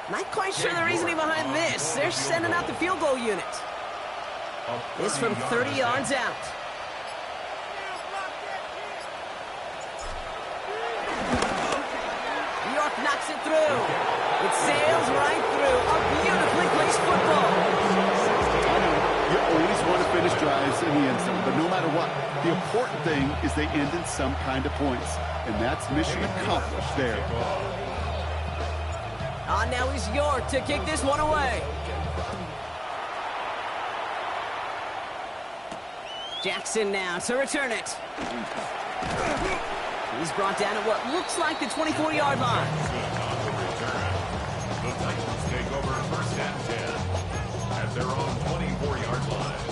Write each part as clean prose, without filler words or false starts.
Not quite sure the reasoning behind this. They're sending out the field goal unit. This from 30 yards out. New York knocks it through. It sails right through. A beautifully placed football. You always want to finish drives in the end zone, but no matter what, the important thing is they end in some kind of points, and that's mission accomplished there. Now is York to kick this one away. Jackson now to return it. He's brought down at what looks like the 24-yard line. The Titans take over first and 10 at their own 24-yard line.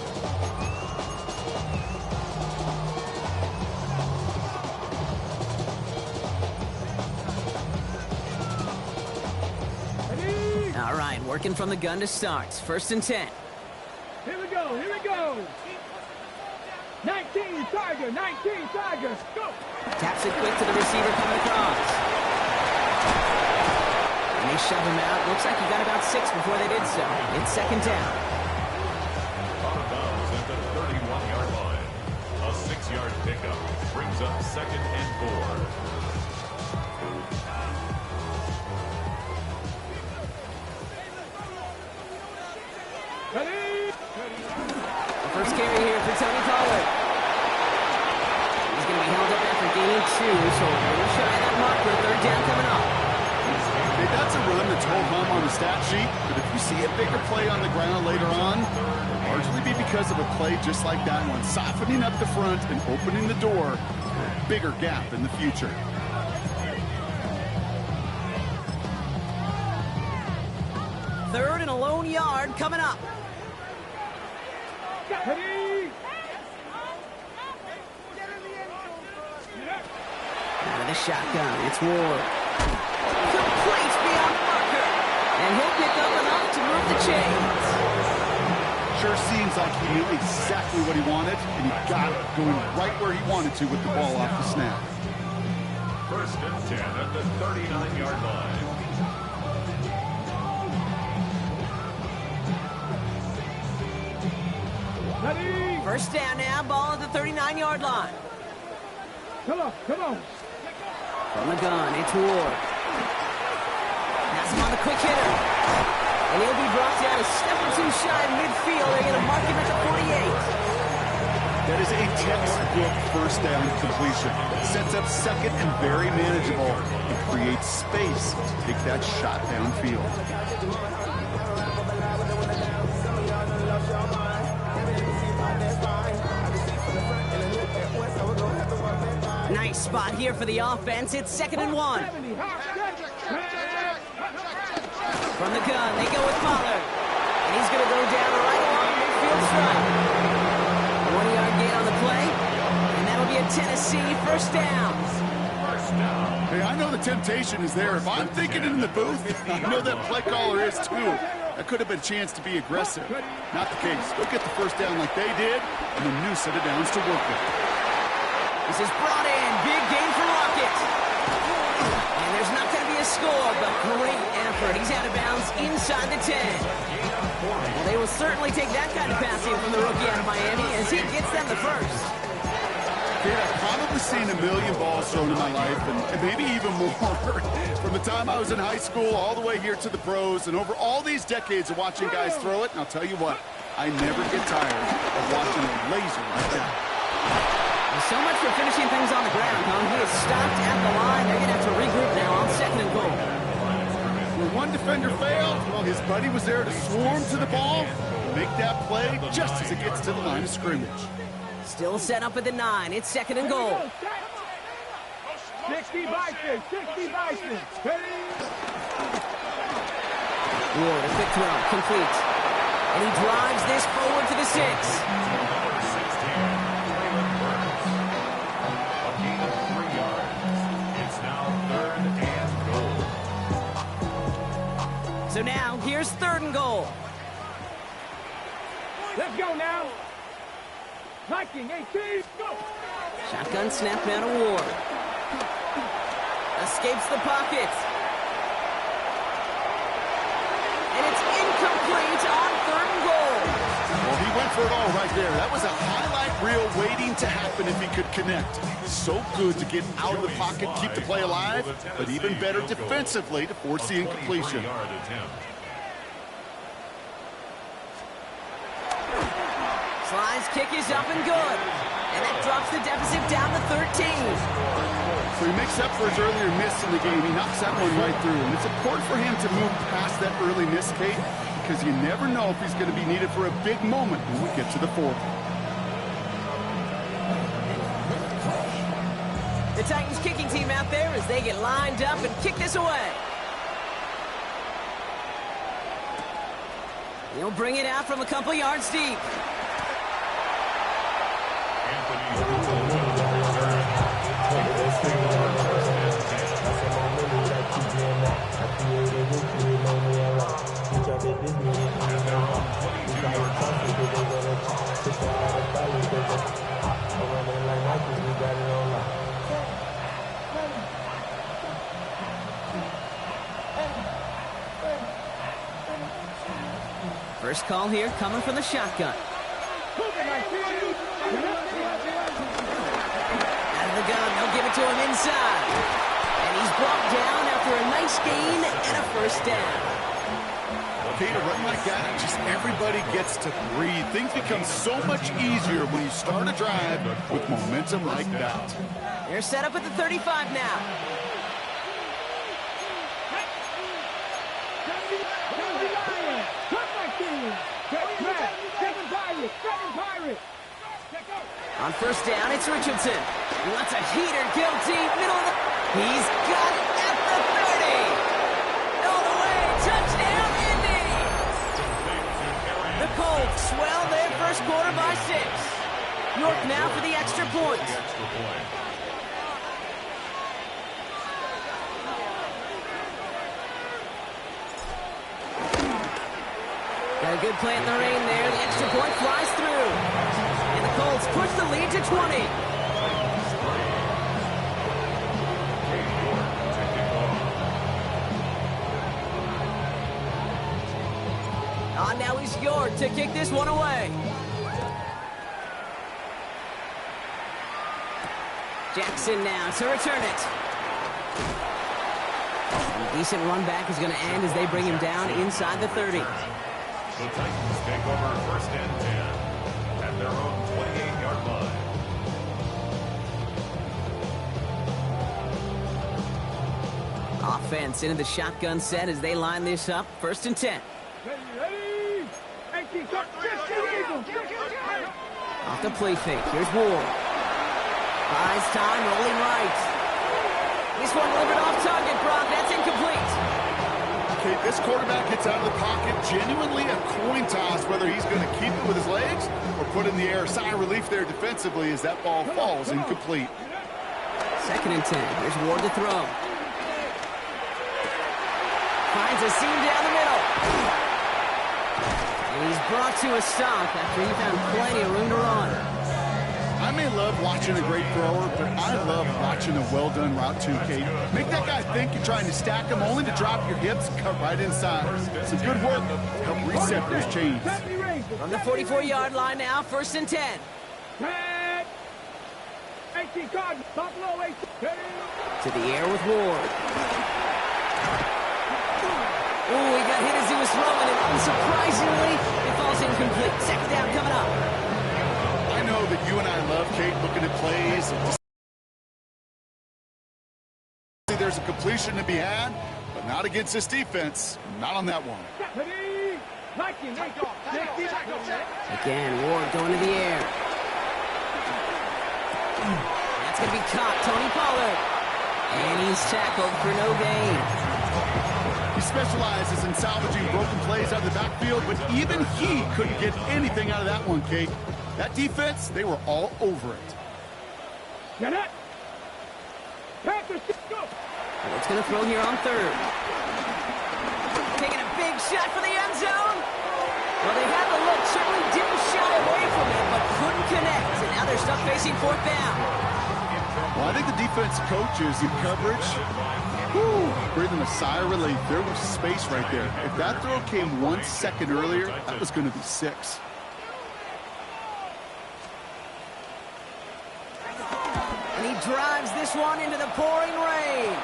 All right, working from the gun to start. First and 10. Here we go, here we go. 19 Tiger, 19 Tigers, go. Taps it quick to the receiver coming across. And they shove him out. Looks like he got about 6 before they did so. It's second down. Out of bounds at the 31-yard line. A 6-yard pickup brings up second and 4. First carry here for Tony Pollard. He's going to be held up after gaining 2, so we'll shy that marker. Third down coming up. Hey, that's a run that's hold home on the stat sheet, but if you see a bigger play on the ground later on, it'll largely be because of a play just like that one, softening up the front and opening the door for a bigger gap in the future. Third and a lone yard coming up. Ready? Out of the shotgun, it's Ward. Complete beyond marker. And he'll pick up enough to move the chains. Sure seems like he knew exactly what he wanted, and he got it, going right where he wanted to with the ball off the snap. First and 10 at the 39-yard line. Ready? First down now, ball at the 39-yard line. Come on, come on. From the gun, it's Ward. That's him on the quick hitter. And he'll be brought down a step or two shy of midfield. They're going to mark him at the 48. That is a textbook first down completion. Sets up second and very manageable and creates space to take that shot downfield. Nice spot here for the offense. It's second and 1. From the gun, they go with Pollard. And he's going to go down right along midfield stripe. 1-yard gain on the play. And that'll be a Tennessee first down. Hey, I know the temptation is there. If I'm thinking it in the booth, I know that play caller is too. That could have been a chance to be aggressive. Not the case. Go get the first down like they did, and a new set of downs to work with. This is brought in. Big gain for Lockett. And there's not going to be a score, but great effort. He's out of bounds inside the 10. Well, they will certainly take that kind of passing from the rookie out of Miami as he gets them the first. Kid, I've probably seen a million balls thrown in my life, and maybe even more. From the time I was in high school all the way here to the pros, and over all these decades of watching guys throw it, and I'll tell you what, I never get tired of watching a laser like that. So much for finishing things on the ground, huh? He is stopped at the line. They're going to have to regroup now on second and goal. When one defender failed, well, his buddy was there to swarm to the ball, make that play just as it gets to the line of scrimmage. Still set up at the 9. It's second and goal. 60 Bison, 60 Bison. Ready? Ward, a quick throw, complete. And he drives this forward to the 6. So now, here's third and goal. Let's go now. Viking, 18, go. Shotgun snap now to Ward. Escapes the pocket. It's incomplete on 3rd and goal. Well, he went for it all right there. That was a highlight reel waiting to happen if he could connect. So good to get out of the pocket, keep the play alive, but even better defensively to force the incompletion. Sly's kick is up and good. And that drops the deficit down to 13. So he makes up for his earlier miss in the game. He knocks that one right through. And it's important for him to move past that early miss, Kate, because you never know if he's going to be needed for a big moment when we get to the 4th. The Titans kicking team out there as they get lined up and kick this away. He'll bring it out from a couple yards deep. First call here coming from the shotgun. Out of the gun, they'll give it to him inside. And he's brought down after a nice gain and a first down. Kate, a run like that, just everybody gets to breathe. Things become so much easier when you start a drive with momentum like that. They're set up at the 35 now. On first down, it's Richardson. He wants a heater, guilty, middle of the... He's got it at the 30. All the way, touchdown, Indy! The Colts swell their first quarter by 6. York now for the extra point. Got a good play in the rain there. The extra point flies through. And the Colts push the lead to 20. Now he's York to kick this one away. Jackson now to return it. A decent run back is going to end as they bring him down inside the 30. The Titans take over first and 10 at their own 28-yard line. Offense into the shotgun set as they line this up. First and 10. Off the play fake. Here's Ward. Buys time, rolling right. This one delivered off target, Brock. That's incomplete. Okay, this quarterback gets out of the pocket. Genuinely a coin toss whether he's going to keep it with his legs or put it in the air. Sigh of relief there defensively as that ball falls incomplete. Second and 10. Here's Ward to throw. Finds a seam down the middle. And he's brought to a stop after he found plenty of room to run. I may love watching a great thrower, but I love watching a well-done route too, Kate. Make that guy think you're trying to stack him only to drop your hips and cut right inside. Some good work to help reset those chains. From the 44-yard line now, first and 10. To the air with Ward. Oh, he got hit as he was throwing it. Unsurprisingly, it falls incomplete. Second down coming up. I know that you and I love, Kate, looking at plays. There's a completion to be had, but not against this defense. Not on that one. Again, Ward going to the air. That's going to be caught. Tony Pollard. And he's tackled for no gain. He specializes in salvaging broken plays out of the backfield, but even he couldn't get anything out of that one, Kate. That defense, they were all over it. What's going to throw here on third? Taking a big shot for the end zone. Well, they had the look, certainly didn't shy away from it, but couldn't connect. And now they're stuck facing fourth down. Well, I think the defense coaches in coverage, Breathing a sigh of relief. There was space right there. If that throw came 1 second earlier, that was going to be 6. And he drives this one into the pouring rain.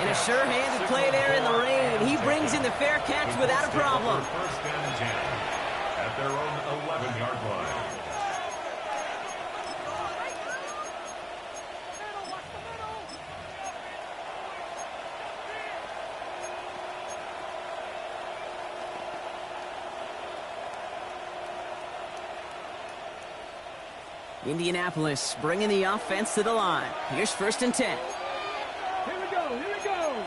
And a sure-handed play there in the rain. He brings in the fair catch without a problem. First and 10 at their own 11-yard line. Indianapolis bringing the offense to the line. Here's 1st and 10. Here we go, here we go.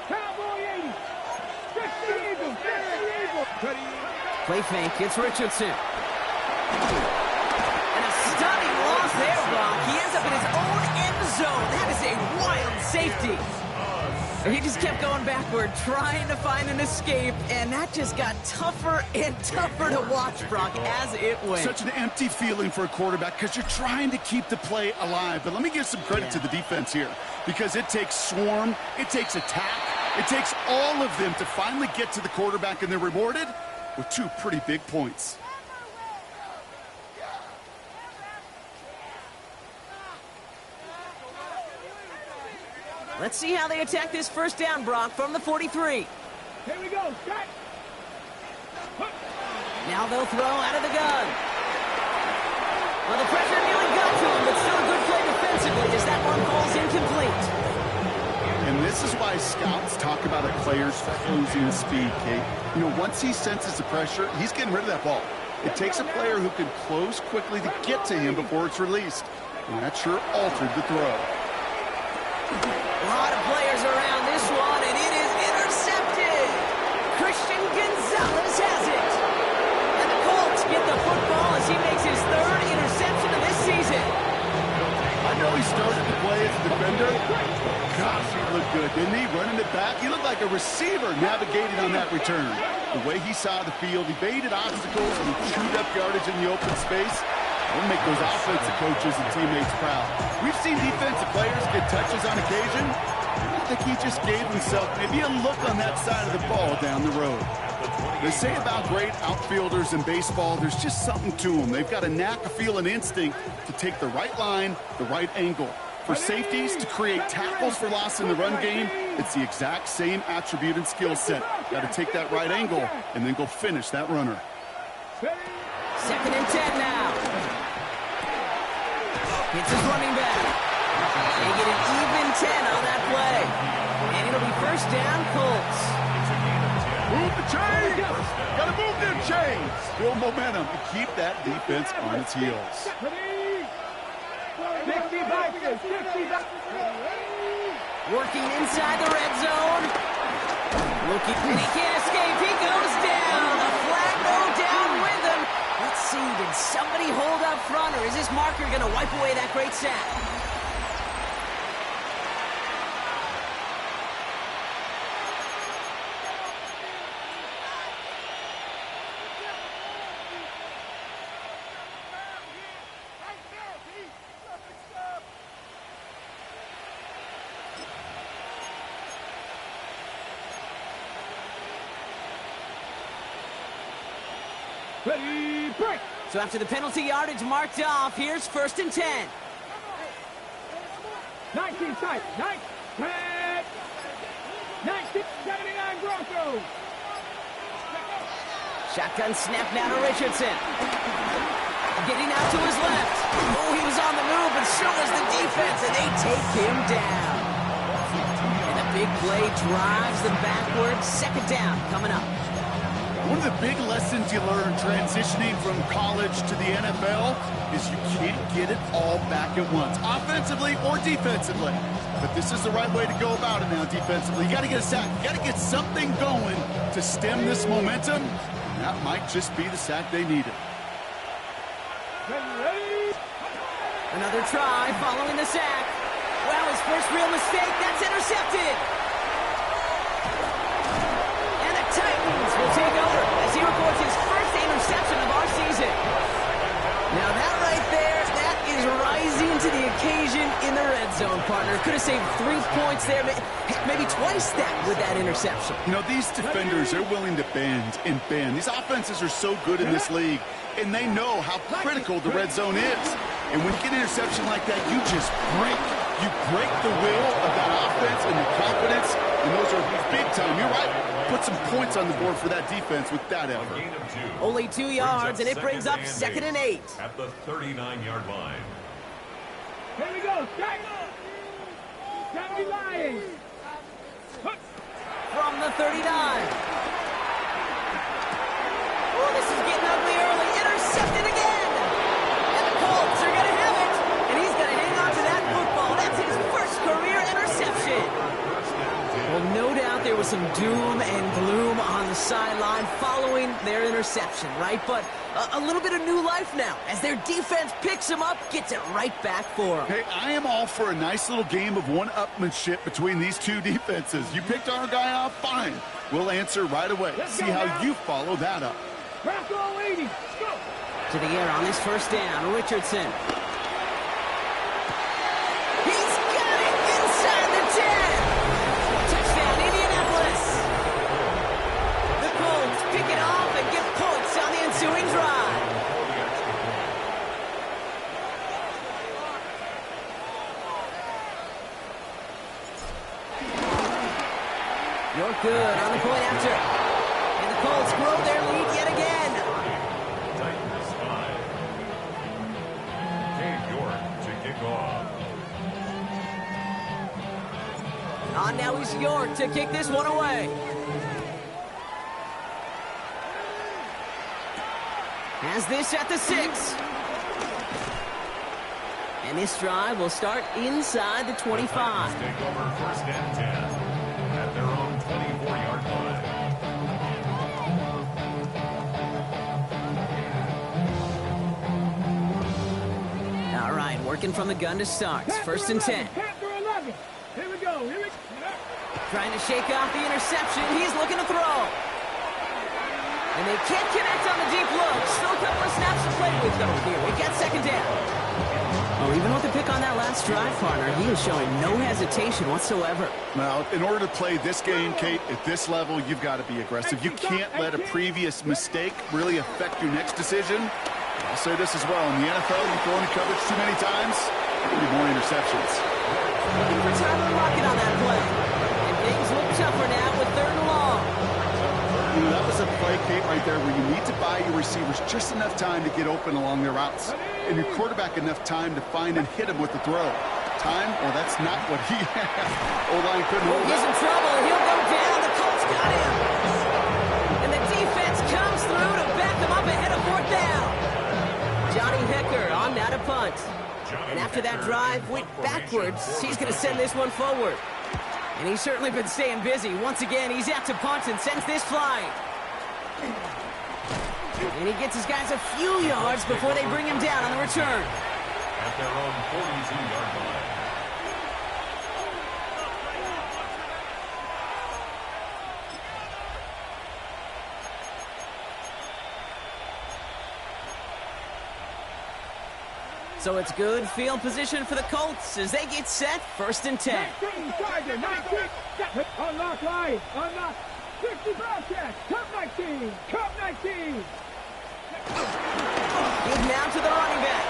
Cowboy 80. 50 Eagles, 50 Eagles. Play fake, it's Richardson. And a stunning loss there, Brock. He ends up in his own end zone. That is a wild safety. And he just kept going backward, trying to find an escape, and that just got tougher and tougher to watch, Brock, as it went. Such an empty feeling for a quarterback because you're trying to keep the play alive. But let me give some credit to the defense here because it takes swarm, it takes attack, it takes all of them to finally get to the quarterback, and they're rewarded with 2 pretty big points. Let's see how they attack this 1st down, Brock, from the 43. Here we go, set. Now they'll throw out of the gun. Well, the pressure nearly got to him, but still a good play defensively as that one falls incomplete. And this is why scouts talk about a player's closing speed, Kate. You know, once he senses the pressure, he's getting rid of that ball. It takes a player who can close quickly to get to him before it's released. And that sure altered the throw. A lot of players around this one, and it is intercepted. Christian Gonzalez has it. And the Colts get the football as he makes his 3rd interception of this season. I know he started to play as a defender. Gosh, he looked good, didn't he? Running it back. He looked like a receiver navigating on that return. The way he saw the field, he baited obstacles, and he chewed up yardage in the open space. We'll make those offensive coaches and teammates proud. We've seen defensive players get touches on occasion. I think he just gave himself maybe a look on that side of the ball down the road. They say about great outfielders in baseball, there's just something to them. They've got a knack, a feel, and instinct to take the right line, the right angle. For safeties to create tackles for loss in the run game, it's the exact same attribute and skill set. Got to take that right angle and then go finish that runner. 2nd and 10 now. It's his running back. They get an even 10 on that play. And it'll be 1st down, Colts. Move the chains! Gotta move them chains! Build momentum to keep that defense on its heels. 60 back, 60 back. Working inside the red zone. Looking, and he can't escape. He goes down. A flag go down with him. Let's see, did somebody hold up front, or is this marker going to wipe away that great sack? Ready, break. So after the penalty yardage marked off, here's 1st and 10. 19 side, 9, 10, 1979 Broncos. Shotgun snap now to Richardson. Getting out to his left. Oh, he was on the move, but so was the defense, and they take him down. And a big play drives them backwards. 2nd down coming up. One of the big lessons you learn transitioning from college to the NFL is you can't get it all back at once, offensively or defensively. But this is the right way to go about it now defensively. You got to get a sack. You got to get something going to stem this momentum. And that might just be the sack they needed. Another try following the sack. Well, his first real mistake, that's intercepted. And the Titans will take over as he records his first interception of our season. Now that right there, that is rising to the occasion in the red zone, partner. Could have saved 3 points there, maybe twice that with that interception. You know, these defenders, they're willing to bend and bend. These offenses are so good in this league, and they know how critical the red zone is. And when you get an interception like that, you just break. You break the will of that offense and the confidence, and those are big time. You're right. Put some points on the board for that defense with that effort. Only 2 yards, and it brings up 2nd and 8. At the 39-yard line. Here we go. Got me lying. From the 39. Oh, this is getting ugly early. Intercepted again. And the Colts are going to have it. And he's going to hang on to that football. That's his first career interception. Well, no doubt there was some doom and gloom on the sideline following their interception, right? But a little bit of new life now as their defense picks him up, gets it right back for him. Hey, I am all for a nice little game of one-upmanship between these two defenses. You picked our guy off, fine. We'll answer right away. See how you follow that up. Crack all 80. Go. To the air on this first down, Richardson. He's got it inside the 10. Touchdown, Indianapolis. The Colts pick it off and get points on the ensuing drive. You're good on the point after. And the Colts grow their lead yet again. Titans 5. Dave York to kick off. Now he's York to kick this one away. Has this at the 6. And this drive will start inside the 25. Take over 1st and 10 at their own 24-yard line. All right, working from the gun to start. 1st and 10. Panther 11. Here we go. Here we go. Trying to shake off the interception. He's looking to throw. And they can't connect on the deep look. Still a couple of snaps to play with, though, here. We got 2nd down. Oh, even with the pick on that last drive, partner, he is showing no hesitation whatsoever. Now, in order to play this game, Kate, at this level, you've got to be aggressive. You can't let a previous mistake really affect your next decision. I'll say this as well. In the NFL, you throw into coverage too many times, there'll be more interceptions. Looking for Tyler Lockett on that play. And things look tougher now with 3rd and long. You know, that was a play, Kate, right there where you need to buy your receivers just enough time to get open along their routes. And your quarterback enough time to find and hit him with the throw. Time? Well, that's not what he had. O-line couldn't hold He's that. in trouble. He'll go down. The Colts got him. And the defense comes through to back him up ahead of 4th down. Johnny Hecker on now to punt. And after that drive went backwards, he's going to send this one forward. And he's certainly been staying busy. Once again, he's out to punt and sends this flying. And he gets his guys a few yards before they bring him down on the return. At their own 42-yard line. So it's good field position for the Colts as they get set. 1st and 10. 19, Tiger, 19. Unlock line. Unlock. 60 broadcast. Cup 19. Cup 19. Give now to the running back.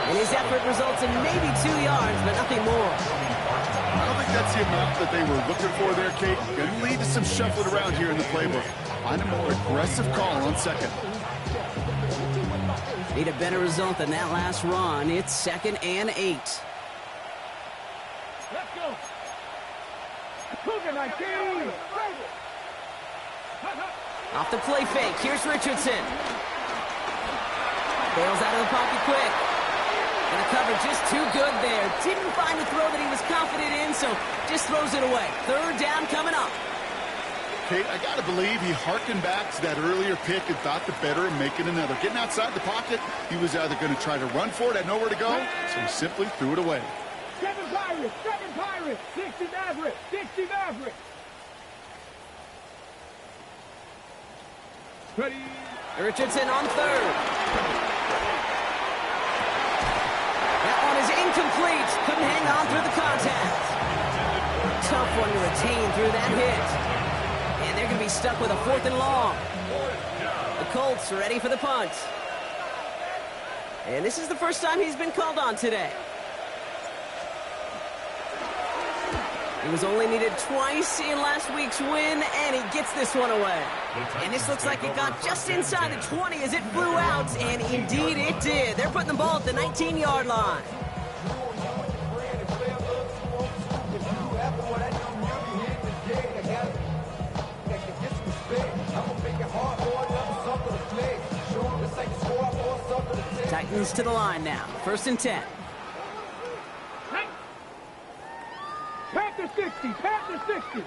And his effort results in maybe 2 yards, but nothing more. I don't think that's the amount that they were looking for there, Kate. Going to lead to some shuffling around here in the playbook. Find a more aggressive call on 2nd. Need a better result than that last run. It's 2nd and 8. Let's go. Cougar 19. Off the play fake. Here's Richardson. Bails out of the pocket quick. And the cover just too good there. Didn't find the throw that he was confident in, so just throws it away. 3rd down coming up. Kate, I got to believe he harkened back to that earlier pick and thought the better of making another. Getting outside the pocket, he was either going to try to run for it, had nowhere to go, so he simply threw it away. 7 Pirates. 7 Pirates. 60 Mavericks. 60 Mavericks. Ready. Richardson on 3rd. That one is incomplete. Couldn't hang on through the contact. Tough one to retain through that hit. And they're going to be stuck with a 4th and long. The Colts are ready for the punt. And this is the first time he's been called on today. He was only needed twice in last week's win, and he gets this one away. And this looks like it got just inside the 20 as it flew out, and indeed it did. They're putting the ball at the 19-yard line. Titans to the line now. 1st and 10. Panther 60, Panther 60.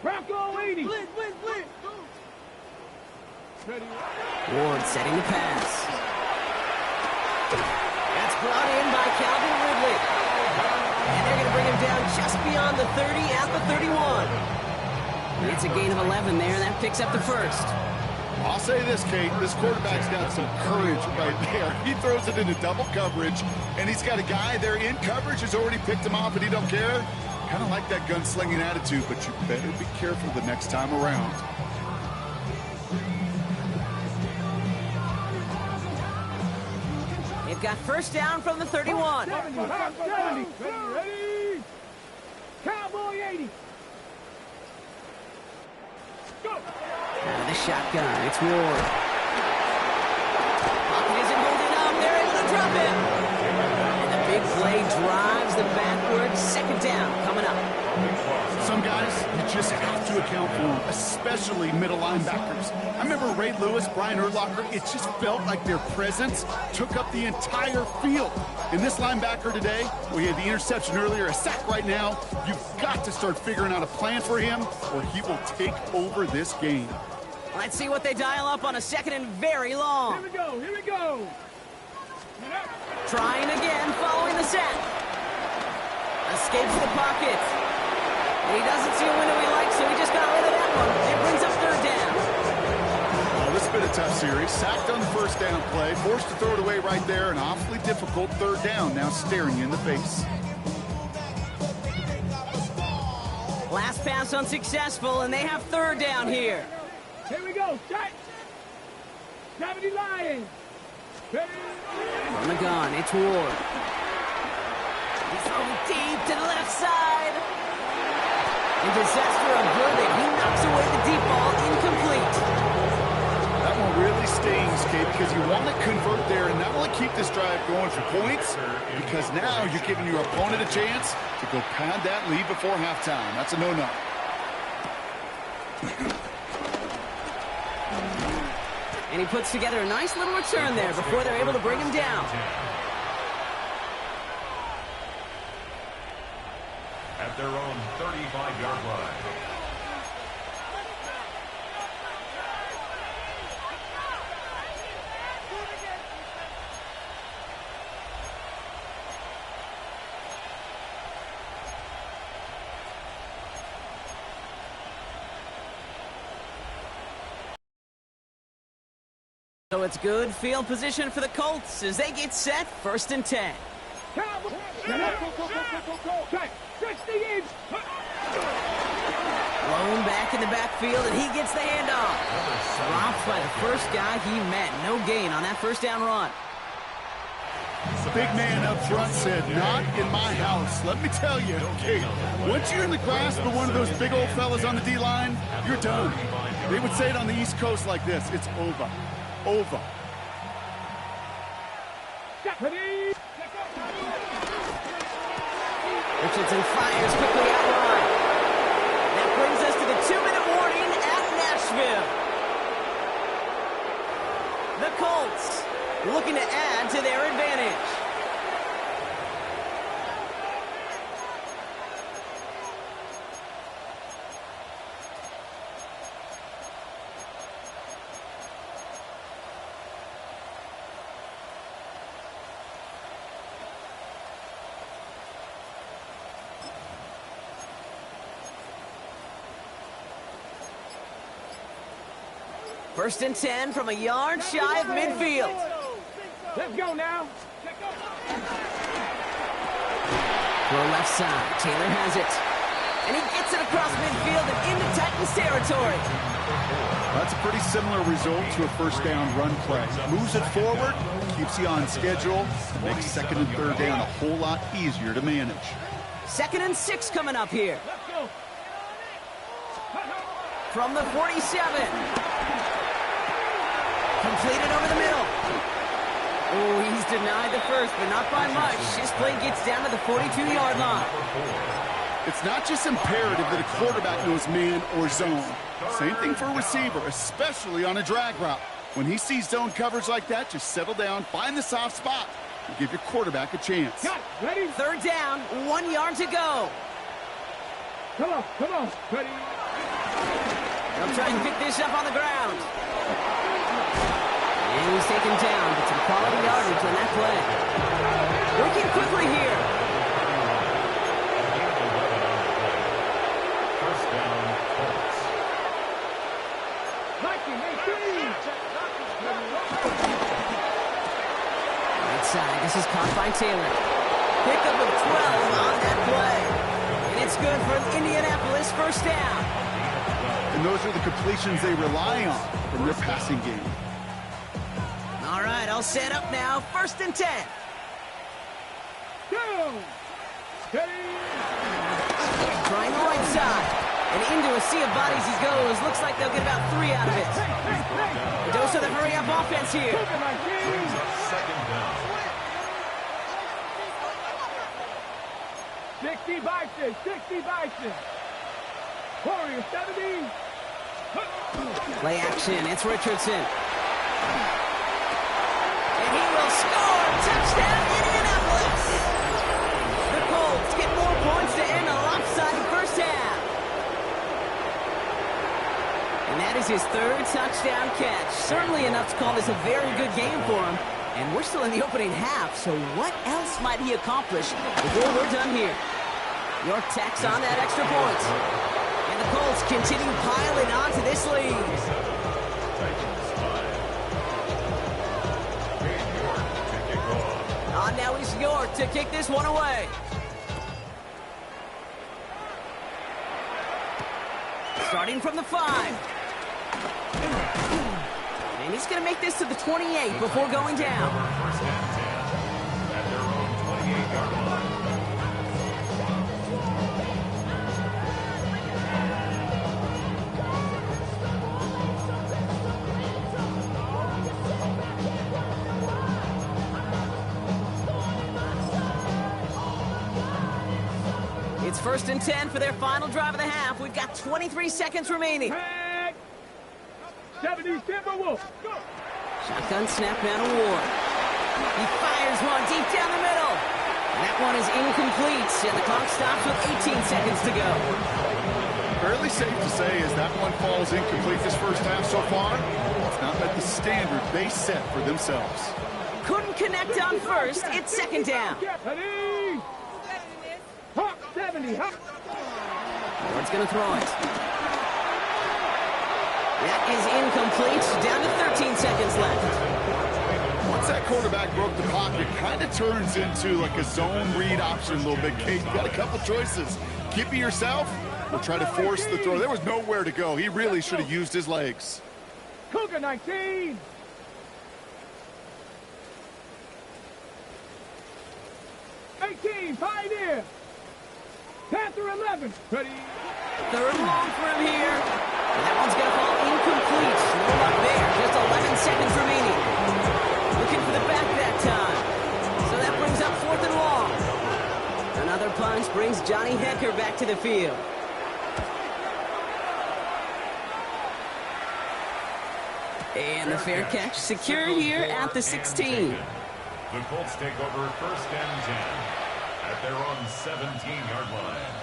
Bronco 80. Blitz. Ward setting the pass. That's brought in by Calvin Ridley. And they're going to bring him down just beyond the 30 at the 31. It's a gain of 11 there, and that picks up the 1st. I'll say this, Kate, this quarterback's got some courage right there. He throws it into double coverage, and he's got a guy there in coverage who's already picked him off, and he don't care. Kind of like that gunslinging attitude, but you better be careful the next time around. They've got 1st down from the 31. 70. Ready? Cowboy 80. Go. Out of the shotgun, it's Ward. Pocket isn't holding up. They're able to drop him. And the big play drives them backwards. 2nd down coming up. Some guys, you just have to account for them, especially middle linebackers. I remember Ray Lewis, Brian Urlacher, it just felt like their presence took up the entire field. And this linebacker today, well, he had the interception earlier, a sack right now. You've got to start figuring out a plan for him, or he will take over this game. Let's see what they dial up on a 2nd and very long. Here we go. Trying again following the sack. Escapes the pocket. He doesn't see a window he likes, so he just got rid of that one. It brings up 3rd down. Well, this has been a tough series. Sacked on the 1st down play, forced to throw it away right there. An awfully difficult 3rd down now staring you in the face. Last pass unsuccessful, and they have 3rd down here. Here we go. Shot. 70 Lions. From the gun, it's Ward. He's thrown deep to the left side. And disaster averted. He knocks away the deep ball, incomplete. That one really stings, Kate, because you want to convert there and not only keep this drive going for points, because now you're giving your opponent a chance to go pad that lead before halftime. That's a no-no. And he puts together a nice little return there before they're able to bring him down. At their own 35-yard line. So it's good field position for the Colts as they get set. 1st and 10. Blown back in the backfield, and he gets the handoff. Dropped by the first guy he met. No gain on that 1st down run. The big man up front said, not in my house. Let me tell you, okay, once you're in the grasp of one of those big old fellas on the D-line, you're done. They would say it on the East Coast like this, it's over. Over. Richardson fires quickly out wide. That brings us to the 2-minute warning at Nashville. The Colts looking to add to their advantage. First and 10 from a yard shy of midfield. Let's go now. Throw left side. Taylor has it. And he gets it across midfield and into Titans territory. That's a pretty similar result to a first down run play. Moves it forward, keeps you on schedule, makes second and third down a whole lot easier to manage. 2nd and 6 coming up here. From the 47. Completed over the middle. Oh, he's denied the first, but not by much. This play gets down to the 42-yard line. It's not just imperative that a quarterback knows man or zone. Same thing for a receiver, especially on a drag route. When he sees zone coverage like that, just settle down, find the soft spot, and give your quarterback a chance. Ready? 3rd down, 1 yard to go. Come on. Ready? They'll try and pick this up on the ground. And he's taken down, but some quality yardage on that play. Working quickly here. First down, Colts. Right side, this is caught by Taylor. Pickup of 12 on that play. And it's good for Indianapolis first down. And those are the completions they rely on from their passing game. All right, all set up now. 1st and 10. Go! Ready? Trying the right side. And into a sea of bodies he goes. Looks like they'll get about 3 out of it. A dose of the hurry-up offense here. Second down. 60 Bison. Warrior 70. Play action. It's Richardson. And he will score. Touchdown, Indianapolis. The Colts get more points to end a lopsided first half. And that is his 3rd touchdown catch. Certainly enough to call this a very good game for him. And we're still in the opening half, so what else might he accomplish before we're done here? York tacks on that extra point. And the Colts continue piling on to this lead. Titans 5. York to kick off. On now is York to kick this one away. Starting from the 5. And he's going to make this to the 28 before going down. First and 10 at their own 28-yard line. It's 1st and 10 for their final drive of the half. We've got 23 seconds remaining. 70 Timberwolves. Go! Shotgun snap man award. He fires one deep down the middle. And that one is incomplete. And the clock stops with 18 seconds to go. Fairly safe to say as that one falls incomplete this first half so far, it's not met the standard they set for themselves. Couldn't connect on first. It's 2nd down. Ready? Hawk 70. Hawk. Ward's going to throw it. That is incomplete. Down to 13 seconds left. Once that quarterback broke the pocket, it kind of turns into like a zone read option a little bit, Kate. You got a couple choices. Keep it yourself or try to force the throw. There was nowhere to go. He really should have used his legs. Cougar 19. Pioneer. Panther 11. Ready? 3rd long for him here. And that one's going to fall incomplete. No luck there. Just 11 seconds remaining. Looking for the back that time. So that brings up 4th and long. Another punch brings Johnny Hekker back to the field. And the fair catch secured here at the 16. The Colts take over 1st and 10 at their own 17-yard line.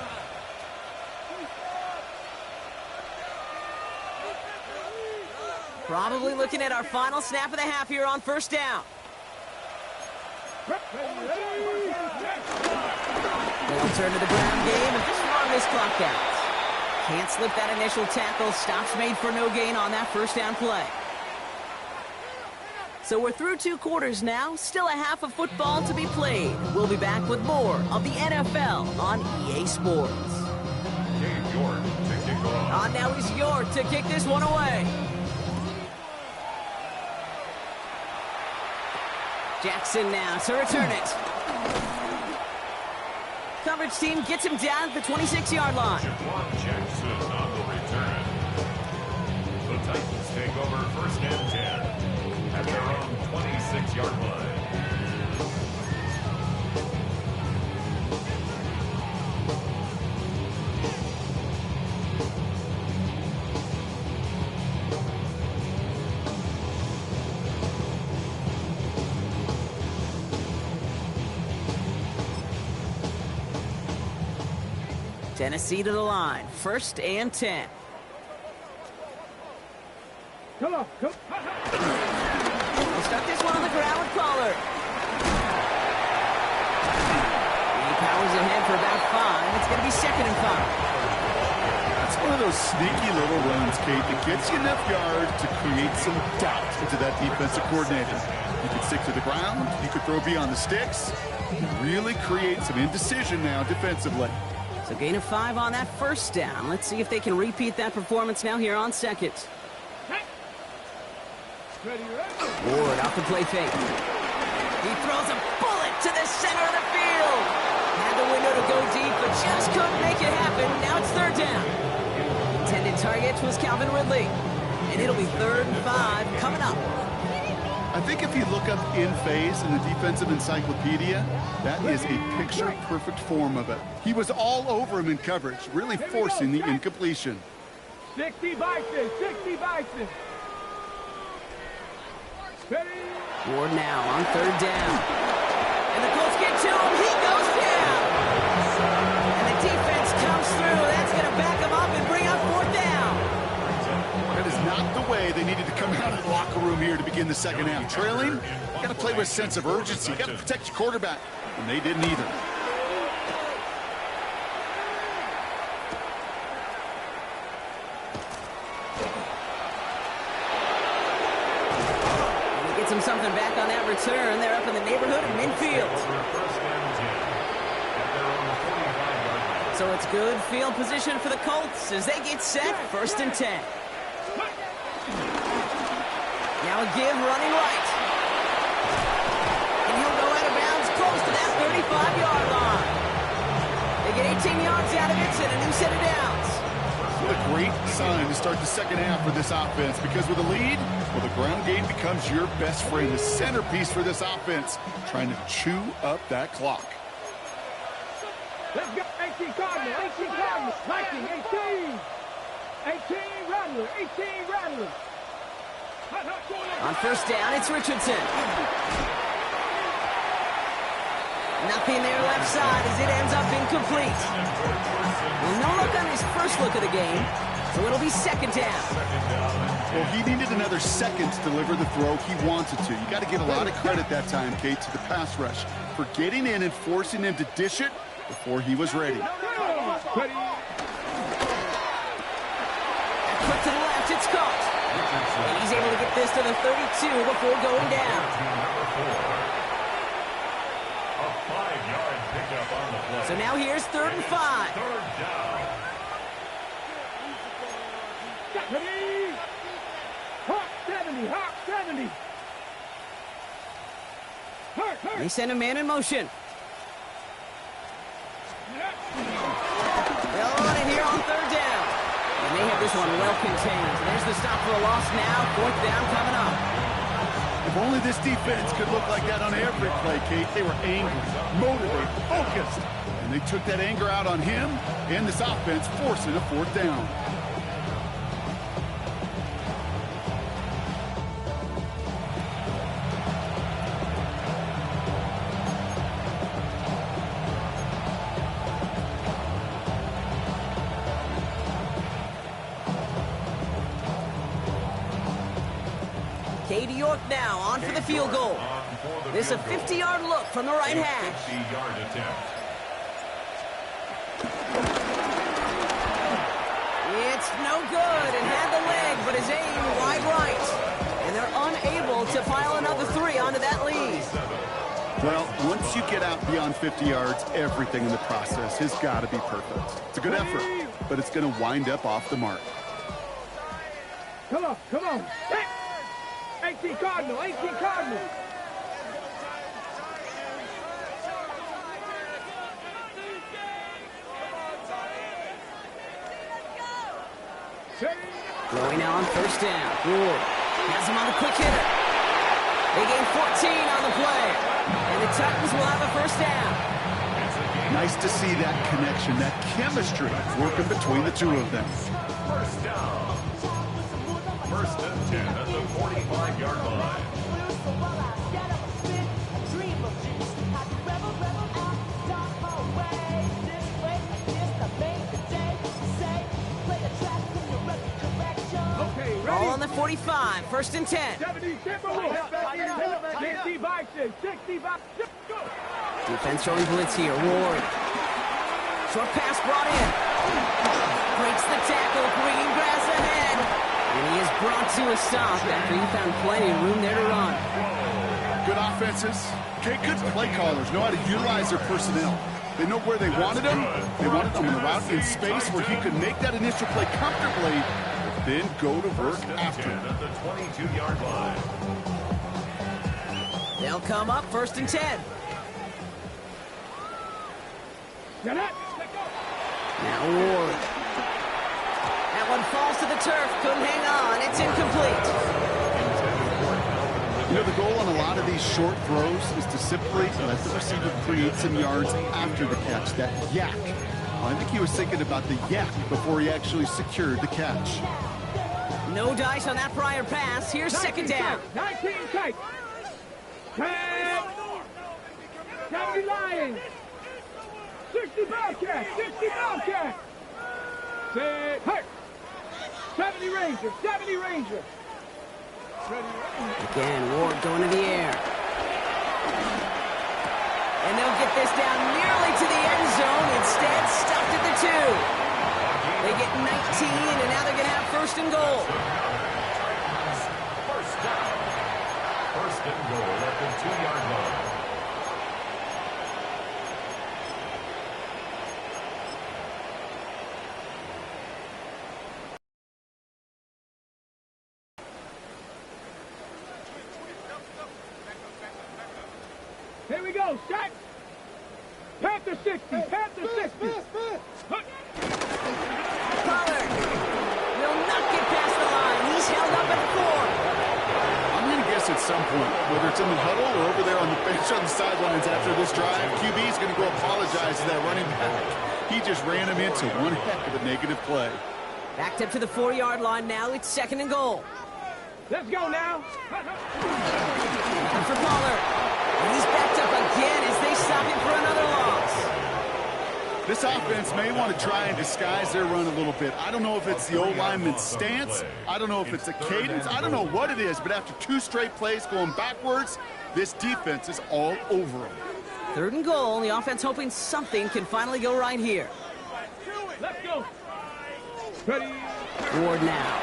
Probably looking at our final snap of the half here on 1st down. They'll turn to the ground game and just run this clock out. Can't slip that initial tackle. Stops made for no gain on that 1st down play. So we're through 2 quarters now, still a half of football to be played. We'll be back with more of the NFL on EA Sports. Dave York to kick off. Now he's York to kick this one away. Jackson now to return it. Coverage team gets him down at the 26-yard line. Jaquan Jackson on the return. The Titans take over 1st and 10 at their own 26-yard line. Tennessee to the line. 1st and 10. Come on, come on. We'll start this one on the ground with Pollard. He powers ahead for about 5. It's going to be 2nd and 5. That's one of those sneaky little runs, Kate, that gets you enough yards to create some doubt into that defensive coordinator. You could stick to the ground. You could throw beyond the sticks. You really create some indecision now defensively. So gain of 5 on that 1st down. Let's see if they can repeat that performance now here on 2nd. Ready, ready. Ward off the play fake. He throws a bullet to the center of the field. Had the window to go deep, but just couldn't make it happen. Now it's 3rd down. Intended target was Calvin Ridley. And it'll be 3rd and 5 coming up. I think if you look up in phase in the defensive encyclopedia, that is a picture-perfect form of it. He was all over him in coverage, really forcing the incompletion. 60 Bison, 60 Bison. Ready. Ward now on 3rd down. And the Colts get to him. He goes down. And the defense comes through. That's going to back him up and bring up 4th down. That is not the way they needed to come out of the locker room here to begin the 2nd half. Trailing, got to play with a sense of urgency. Got to protect your quarterback. And they didn't either. Him something back on that return. They're up in the neighborhood of midfield. So it's good field position for the Colts as they get set. 1st and 10. Now a give running right. And he'll go out of bounds close to that 35-yard line. They get 18 yards out of it and a new set of downs. What a great sign to start the 2nd half for this offense, because with a lead, well, the ground game becomes your best friend, the centerpiece for this offense, trying to chew up that clock. Let's go. 18 Cardinals, 18 Cardinals. Viking, 18. 18 Rattler, 18 Rattler. On 1st down, it's Richardson. Nothing there left side as it ends up incomplete. Well, no look on his first look of the game, so it'll be 2nd down. Well, he needed another second to deliver the throw he wanted to. You got to give a lot of credit that time, Kate, to the pass rush for getting in and forcing him to dish it before he was ready. Quick to the left, it's caught. And he's able to get this to the 32 before going down. A 5-yard pickup on the play. So now here's 3rd and 5. 3rd down. Ready. Hawk 70, Hawk 70. Hurt. They send a man in motion. They'll run it here on 3rd down. And they have this one well contained. There's the stop for a loss now. 4th down coming up. If only this defense could look like that on every play, Kate. They were angry, motivated, focused. And they took that anger out on him and this offense, forcing a 4th down. Katie York now on for the field goal. This is a 50-yard look from the right hash. 50-yard attempt. It's no good and had the leg, but his aim wide right. And they're unable to pile another 3 onto that lead. Well, once you get out beyond 50 yards, everything in the process has got to be perfect. It's a good effort, but it's going to wind up off the mark. Come on, come on. 18 Cardinal, 18 Cardinal. Throwing now on first down. Ward has him on the quick hitter. They gain 14 on the play. And the Titans will have a first down. Nice to see that connection, that chemistry working between the two of them. First down. First and 10 at the 45-yard line. Ball on the 45, first and 10. 70 Timberwolves. 65, 65. Defense showing blitz here. Ward. Short pass brought in. Breaks the tackle. Green grass ahead. And he is brought to a stop after he found plenty of room there to run. Good offenses. Okay, good play callers know how to utilize their personnel. They know where they wanted him. They wanted him in a route in space where he could make that initial play comfortably, then go to work after him. At the 22-yard line. They'll come up first and 10. Get it. Now Ward. That one falls to the turf. Couldn't hang on. It's incomplete. You know, the goal on a lot of these short throws is to simply let the receiver create some yards after the catch, that yak. Well, I think he was thinking about the yak before he actually secured the catch. No dice on that prior pass. Here's second down. 19 tight. 10. 70 Lions. 60 Bobcats. 60 Bobcats. 6. Hurt. 70 Rangers. 70 Rangers. Again, Ward going to the air. And they'll get this down nearly to the end zone. Instead, stopped at the 2. They get 19, and now they're going to have first and goal. First down. First and goal at the 2-yard line. Here we go, shot. Panther 60, Panther 60. Pollard will not get past the line. He's held up at the 4. I'm going to guess at some point, whether it's in the huddle or over there on the bench on the sidelines after this drive, QB is going to go apologize to that running back. He just ran him into one heck of a negative play. Backed up to the 4-yard line now. It's second and goal. Let's go now. And for Pollard. And he's backed up again as they stop him for another loss. This offense may want to try and disguise their run a little bit. I don't know if it's the old lineman's stance. I don't know if it's a cadence. I don't know what it is, but after 2 straight plays going backwards, this defense is all over them. Third and goal. The offense hoping something can finally go right here. Let's go. Ready. Ward now.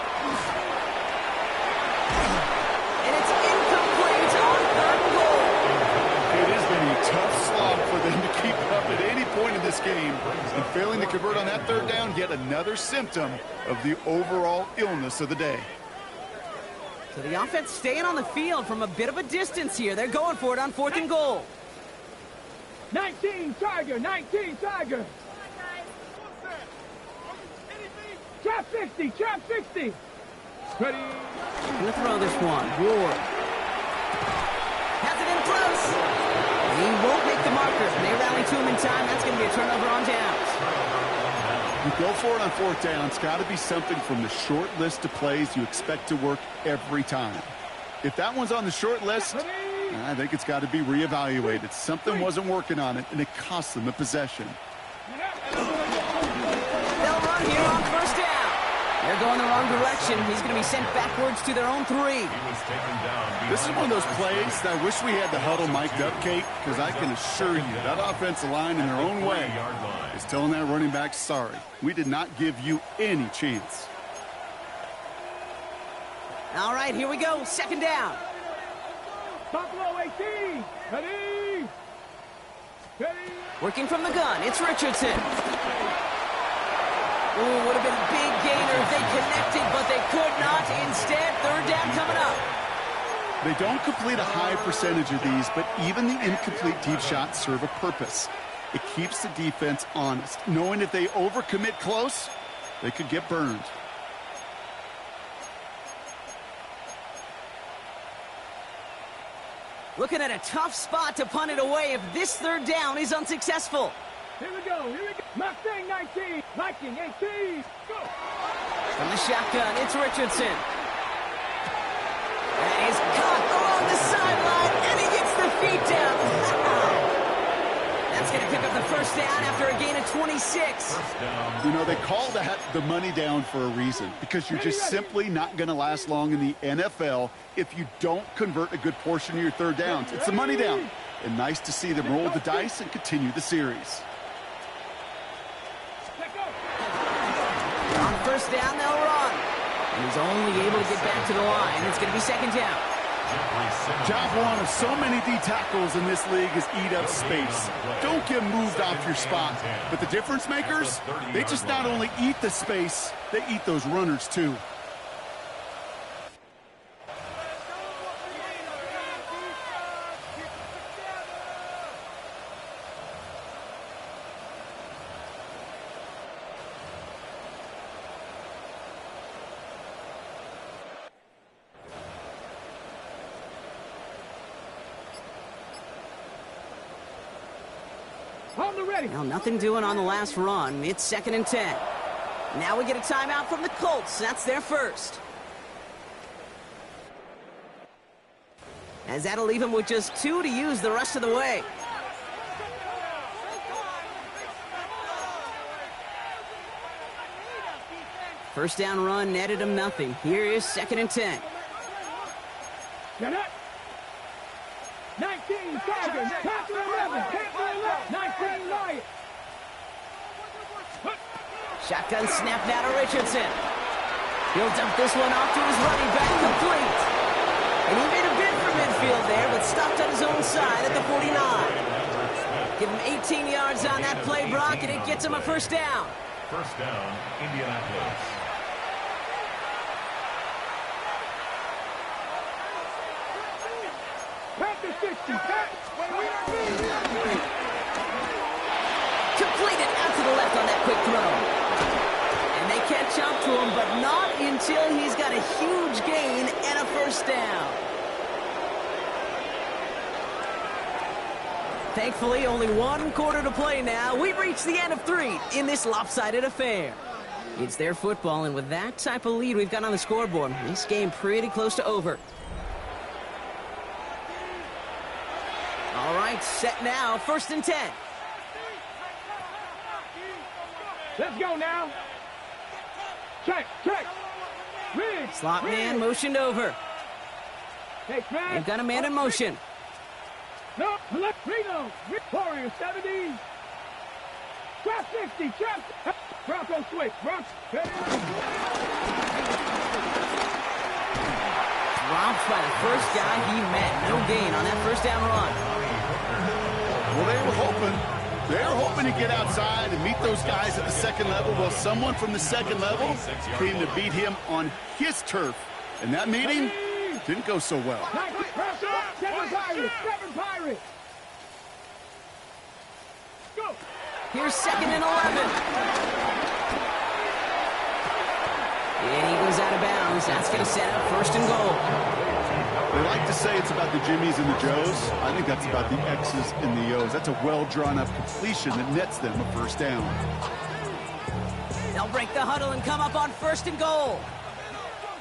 And it's incomplete on third and goal. It has been a tough slog for them to keep up at any point in this game. And failing to convert on that third down, yet another symptom of the overall illness of the day. So the offense staying on the field from a bit of a distance here. They're going for it on fourth and goal. 19 Tiger, 19 Tiger. Trap 60, trap 60. Ready. Gonna throw this one. Ward. Has it in close. He won't make the marker. They rally to him in time. That's going to be a turnover on downs. You go for it on fourth down. It's got to be something from the short list of plays you expect to work every time. If that one's on the short list, I think it's got to be reevaluated. Something wasn't working on it, and it cost them a possession. They'll run here on first down. They're going the wrong direction. He's going to be sent backwards to their own 3. This is one of those plays that I wish we had the huddle mic'd up, Kate, because I can assure you that offensive line in their own way is telling that running back, sorry, we did not give you any chance. All right, here we go. Second down. Buffalo 18. Ready. Ready. Working from the gun, it's Richardson. Ooh, would have been a big gainer if they connected, but they could not. Instead, third down coming up. They don't complete a high percentage of these, but even the incomplete deep shots serve a purpose. It keeps the defense honest, knowing if they overcommit close, they could get burned. Looking at a tough spot to punt it away if this third down is unsuccessful. Here we go. Here we go. Mustang 19. Viking 18. Go. From the shotgun, it's Richardson. And he's caught along the sideline, and he gets the feet down. That's going to pick up the first down after a gain of 26. You know, they call that the money down for a reason, because you're just simply not going to last long in the NFL if you don't convert a good portion of your third downs. It's the money down. And nice to see them roll the dice and continue the series. On first down, they'll run. And he's only able to get back to the line. It's going to be second down. Job one of so many D tackles in this league is eat up space. Don't get moved off your spot. But the difference makers, they just not only eat the space, they eat those runners too. On the ready. Well, nothing doing on the last run. It's second and 10. Now we get a timeout from the Colts. That's their first. As that'll leave him with just 2 to use the rest of the way. First down run netted him nothing. Here is second and 10. Get up. 19 Tigers. Tackle 11. Tackle 11. 19 Lions. Shotgun snap now to Richardson. He'll dump this one off to his running back, complete. And he made a bid for midfield there, but stopped on his own side at the 49. Give him 18 yards on that play, Brock, and it gets him a first down. First down, Indianapolis. Panther 60. Completed out to the left on that quick throw. And they catch up to him, but not until he's got a huge gain and a first down. Thankfully, only 1 quarter to play now. We've reached the end of 3 in this lopsided affair. It's their football, and with that type of lead we've got on the scoreboard, this game pretty close to over. All right, set now, first and 10. Let's go now. Check, check. Rig. Slot man motioned over. Hey, Fred. They've got a man in motion. No, left. Reno. Warrior 70. Trap 60. Trap. Bronco switch. Bronco. Dropped by the first guy he met. No gain on that first down run. Well, they were hoping to get outside and meet those guys at the second level. Well, someone from the second level came to beat him on his turf. And that meeting didn't go so well. 7 Pirates. 7 Pirates. Go. Here's second and 11. And he goes out of bounds. That's going to set up first and goal. They like to say it's about the Jimmies and the Joes. I think that's about the X's and the O's. That's a well-drawn-up completion that nets them a first down. They'll break the huddle and come up on first and goal.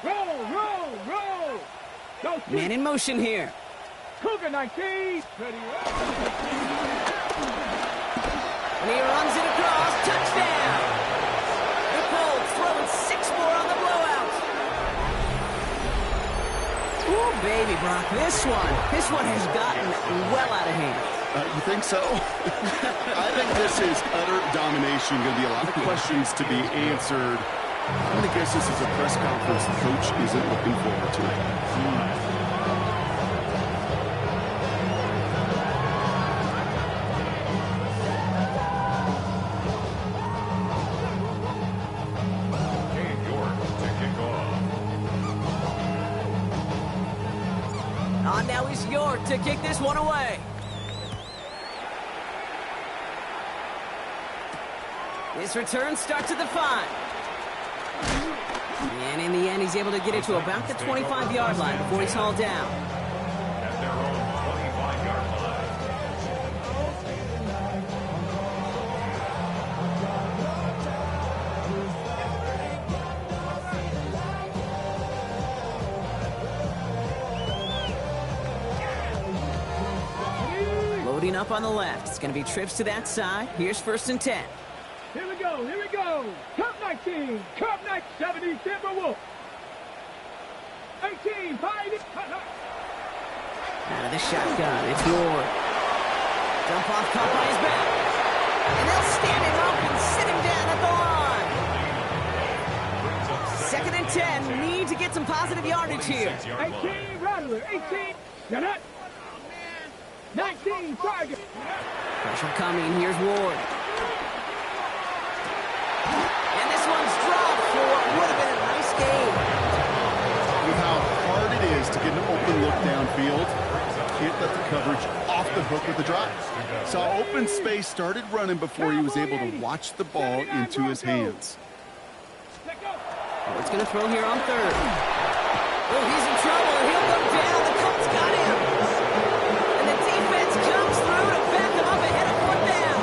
Roll, roll, roll. Go, Man in motion here. Cougar 19. Ready. And he runs it across. Touchdown. The Colts throwing 6 more on the blowout. Ooh, baby, Brock. This one has gotten well out of hand. You think so? I think this is utter domination. Going to be a lot of questions to be answered I'm going to guess this is a press conference the coach isn't looking forward to. Cade York to kick off. On now is York to kick this one away. This return starts at the 5. And in the end, he's able to get it to about the 25-yard line before he's hauled down. At their own 25-yard line. Loading up on the left. It's going to be trips to that side. Here's 1st and 10. Here we go, here we go. Cup 19, Cup 70, Timberwolves. 18, Pioneers. Out of the shotgun, it's Ward. Jump off, caught by his back. And they'll stand him up and sit him down at the line. 2nd and 10, need to get some positive yardage here. 18, Rattler, 18, Gannett. 19, Target. Pressure coming, here's Ward. And this one's dropped for what would have been a nice game. With how hard it is to get an open look downfield, can't let the coverage off the hook with the drive. Saw open space, started running before he was able to watch the ball into his hands. Ward's going to throw here on 3rd. Oh, he's in trouble. He'll go down. The Colts got him. And the defense comes through to back him up ahead of 4th down.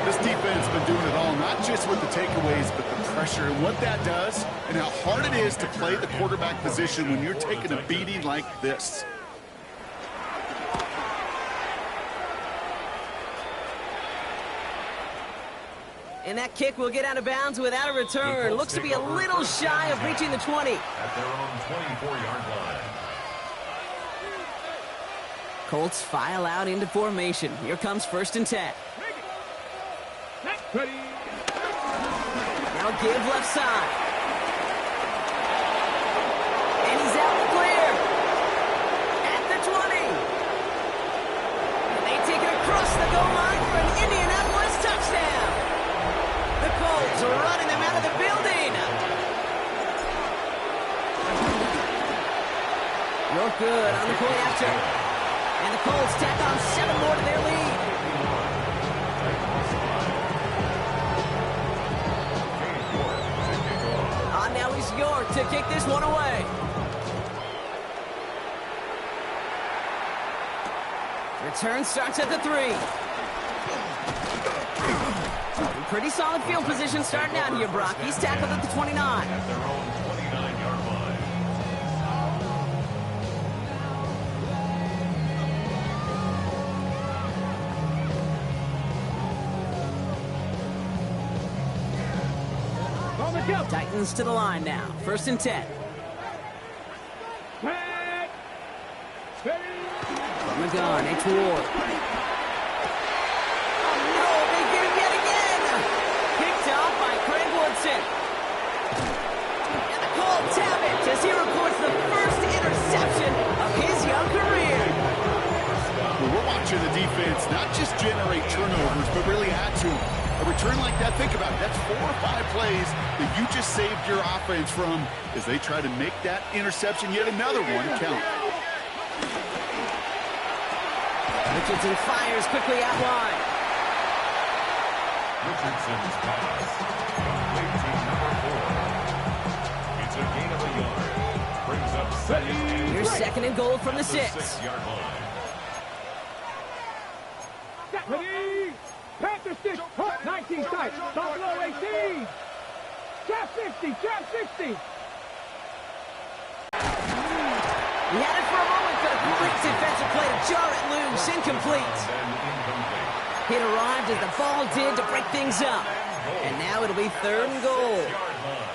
This defense has been doing it all, not just with the takeaways, but the pressure and what that does and how hard it is to play the quarterback position when you're taking a beating like this. And that kick will get out of bounds without a return. Looks to be a little shy of reaching the 20. at their own 24-yard line. Colts file out into formation. Here comes 1st and 10. Ready. Now give left side. And he's out and clear. At the 20. And they take it across the goal line for an Indianapolis touchdown. The Colts are running them out of the building. You're good on the play after. And the Colts tack on 7 more to their lead. On now is York to kick this one away. Return starts at the 3. Pretty solid field position starting out here, Brock. He's tackled at the 29. At their own 29-yard line. On the jump. Titans to the line now. 1st and 10. Back. Ready. From the gun, it's Ward. Oh no, they get him yet again. Picked off by Craig Woodson. And the Colts have it as he records the first interception of his young career. Well, we're watching the defense not just generate turnovers, but really add to them. A return like that, think about it, that's 4 or 5 plays that you just saved your offense from as they try to make that interception, yet another one, count. Richardson fires quickly out wide. Richardson's pass. Complete to number 4. It's a gain of a yard. Brings up 2nd and Here's 2nd and goal from the 6. 6-yard line. Ready. Panther 6. 19 tight. Buffalo 18. Trap 60. Trap 60. He had it for a moment, but a great defensive play to jar it loose. Incomplete. And incomplete. It arrived as the ball did to break things up. And now it'll be 3rd and goal. Yard line.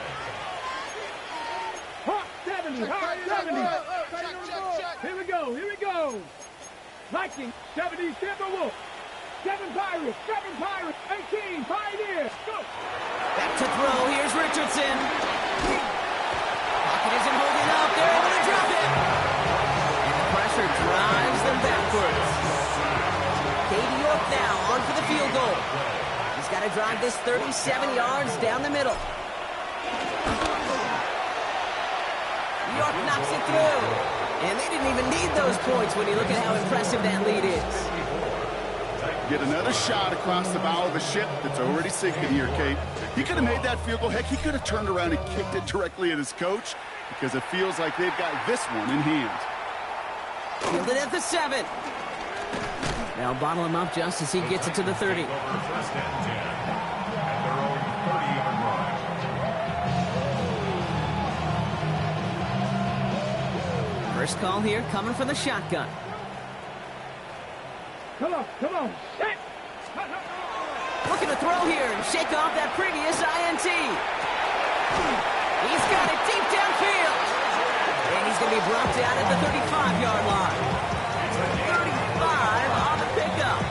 Hawk 70. Hawk 70. Here we go. Here we go. Viking 70 Timberwolves. 7 Pirates, 18, Pioneers, go! Back to throw. Here's Richardson. Pocket isn't holding up. They're able to drop it. And the pressure drives them backwards. Cade York now on for the field goal. He's got to drive this 37 yards down the middle. York knocks it through. And they didn't even need those points when you look at how impressive that lead is. Get another shot across the bow of a ship that's already sinking here, Kate. He could have made that field goal. Heck, he could have turned around and kicked it directly at his coach because it feels like they've got this one in hand. Fielded at the 7. They'll bottle him up just as he gets it to the 30. First and 10 at their own 30-yard line. First call here coming from the shotgun. Come on, set! Looking to throw here and shake off that previous INT. He's got it deep downfield. And he's going to be brought down at the 35-yard line. 35 on the pickup.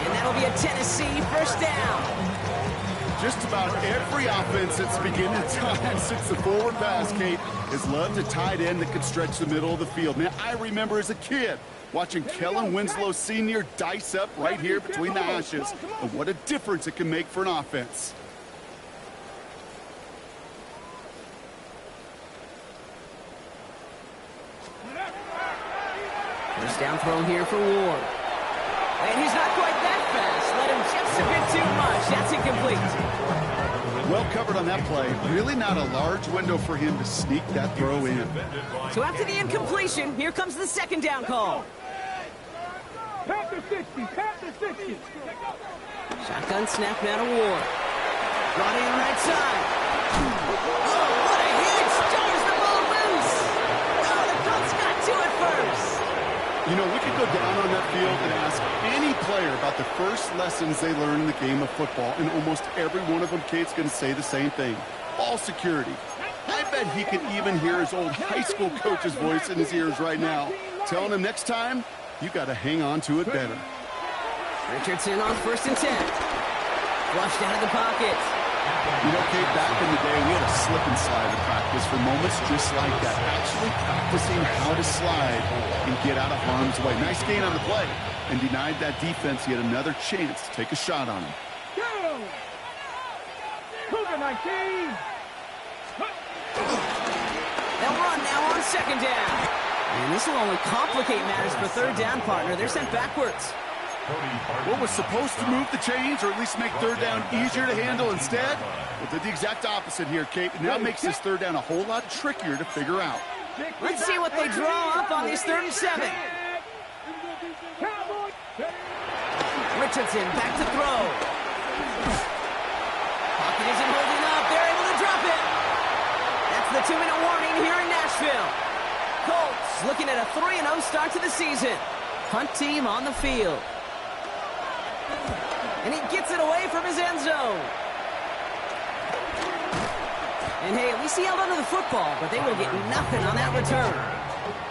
And that'll be a Tennessee first down. Just about every offense that's beginning time since the forward pass, Kate, has loved a tight end that could stretch the middle of the field. Man, I remember as a kid watching Kellen Winslow Sr. dice up right here between the hashes. And what a difference it can make for an offense. First down throw here for Ward. And he's not quite that fast. Let him just a bit too much. That's incomplete. Well covered on that play. Really not a large window for him to sneak that throw in. So after the incompletion, here comes the second down call. Panther 60, Panther 60. Shotgun snap now to Ward. Brought in right side. Oh, what a hit! Jars the ball loose. Oh, the Colts got to it first. You know, we could go down on that field and ask any player about the first lessons they learned in the game of football, and almost every one of them, Kate's going to say the same thing. Ball security. I bet he can even hear his old high school coach's voice in his ears right now, telling him next time, you got to hang on to it better. Richardson on first and 10. Flushed out of the pocket. You know, Kate, back in the day, we had a slip and slide in practice for moments just like that. Actually practicing how to slide and get out of harm's way. Nice gain on the play, and denied that defense yet another chance to take a shot on him. Go! Cougar 19. They'll run now on second down. And this will only complicate matters for third down, partner. They're sent backwards. What was supposed to move the chains, or at least make third down easier to handle instead? Well, did the exact opposite here, Kate. And now makes this third down a whole lot trickier to figure out. Let's see what they draw up on this 37. Richardson back to throw. Pocket isn't holding up. They're able to drop it. That's the 2-minute warning here in Nashville. Colts looking at a 3-0 start to the season. Punt team on the field. And he gets it away from his end zone. And hey, at least he held onto the football, but they will get nothing on that return.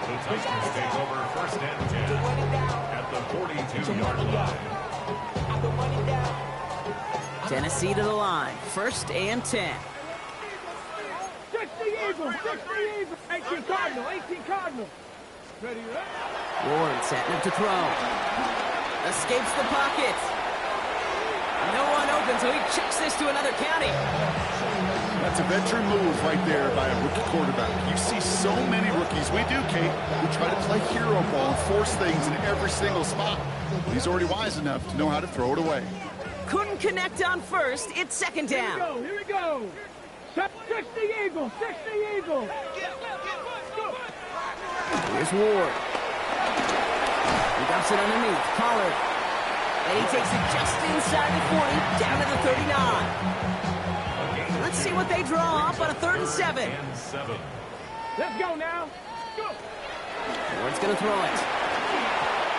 The Titans take over first and 10 at the 42-yard line. Tennessee to the line. First and 10. 60 Eagles, 18 Cardinal, 18 Cardinal. Ready, Ward setting up to throw. Escapes the pocket. No one open, so he checks this to another county. That's a veteran move right there by a rookie quarterback. You see so many rookies, we do, Kate, who try to play hero ball and force things in every single spot. He's already wise enough to know how to throw it away. Couldn't connect on first. It's second down. Here we go. 60 Eagles, 60 Eagles. Here's Ward. He dumps it underneath. Pollard. And he takes it just inside the 40, down to the 39. Let's see what they draw up on a 3rd and 7. Let's go now. Go. Ward's going to throw it.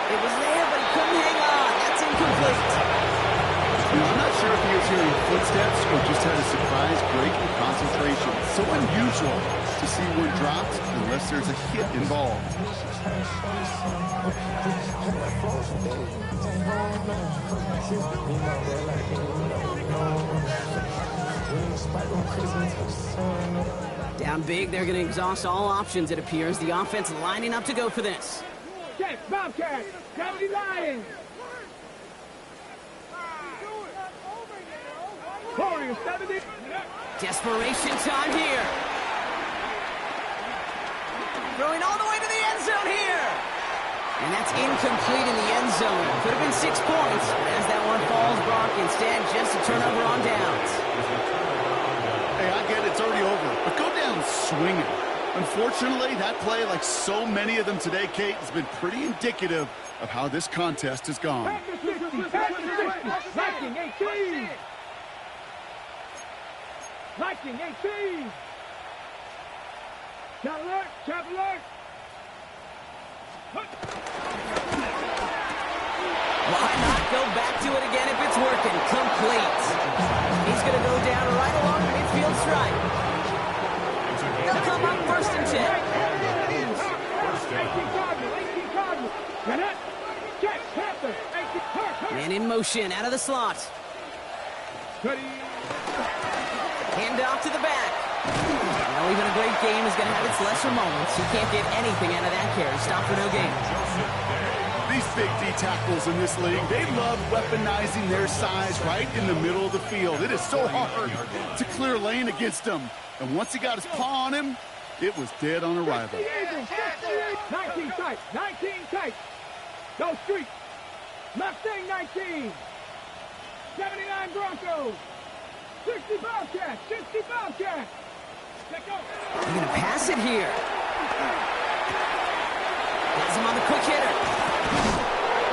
It was there, but he couldn't hang on. That's incomplete. You know, I'm not sure if he was hearing footsteps or just had a surprise break in concentration. So unusual to see one dropped unless there's a hit involved. Down big, they're going to exhaust all options, it appears. The offense lining up to go for this. Check, Bobcat, 70 Lions. Warriors, 70. Desperation time here. Throwing all the way to the end zone here. And that's incomplete in the end zone. Could have been 6 points, but as that one falls, Brock, instead just a turnover on downs. Hey, I get it, it's already over, but go down swinging. Unfortunately, that play, like so many of them today, Kate, has been pretty indicative of how this contest has gone. Liking 18. Liking 18. Chop alert, chop alert. Why not go back to it again if it's working? Complete. He's going to go down right along the midfield stripe. They'll come up 1st and 10. 18 Cardinals. Check, Panther. 18 Man in motion, out of the slot. Hand off to the back. Well, even a great game is going to have its lesser moments. You can't get anything out of that carry. Stop for no gain. These big D tackles in this league, they love weaponizing their size right in the middle of the field. It is so hard to clear lane against them. And once he got his paw on him, it was dead on arrival. 19 tight, 19 tight. Go street. Mustang 19. 79 Broncos. 60 Bobcats, 60 Bobcats. Let's go. They're going to pass it here. Has him on the quick hitter.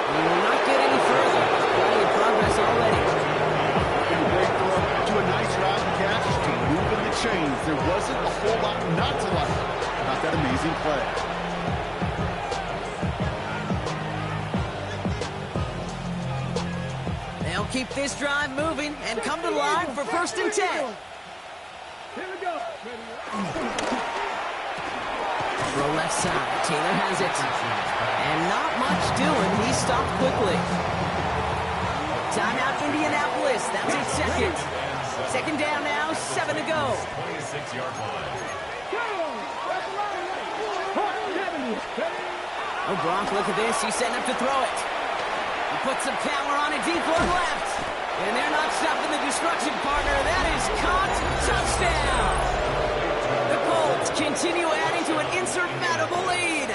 He will not get any further. Plenty of progress already. And a great throw to a nice route catch to move in the chains. There wasn't a whole lot not to like about that amazing play. They'll keep this drive moving and come to line for 1st and 10. Here we go. Throw left side. Taylor has it. And not much doing. He stopped quickly. Timeout Indianapolis. That's its second. Second down now. 7 to go. 26-yard line. Oh, Brock, look at this. He's setting up to throw it. He puts some power on it. Deep one left. And they're not stopping the destruction, partner. That is caught. Touchdown. The Colts continue adding to an insurmountable lead.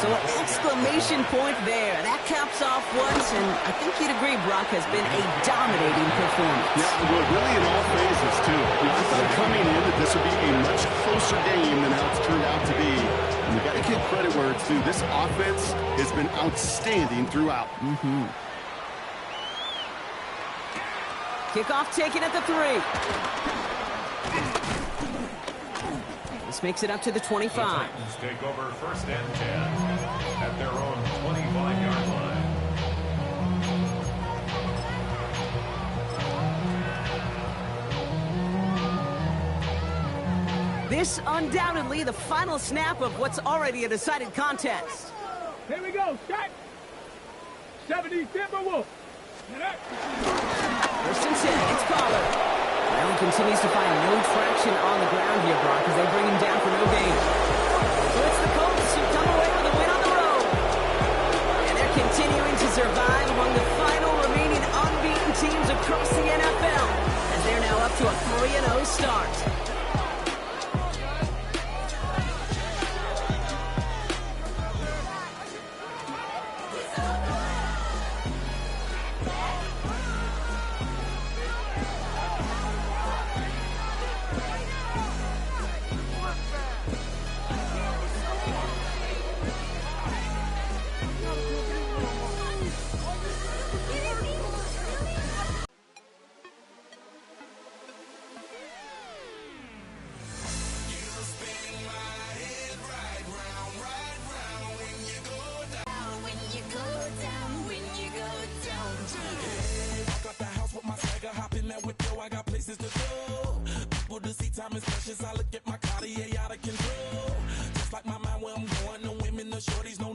So an exclamation point there. That caps off once, and I think you'd agree Brock has been a dominating performance. Yeah, well, really in all phases, too. I thought coming in that this would be a much closer game than how it's turned out to be. And you got to give credit where it's due. This offense has been outstanding throughout. Kickoff taken at the 3. This makes it up to the 25. The Titans take over 1st and 10 at their own 25-yard line. This undoubtedly the final snap of what's already a decided contest. Here we go, Scott. 70 Timberwolves. 1st and 10, it's Pollard. Well, he continues to find no traction on the ground here, Brock, as they bring him down for no gain. So it's the Colts who come away with a win on the road. And they're continuing to survive among the final remaining unbeaten teams across the NFL, as they're now up to a 3-0 start. places to go. People to see, time is precious. I look at my Cartier out of control. Just like my mind where I'm going, the women, the shorties know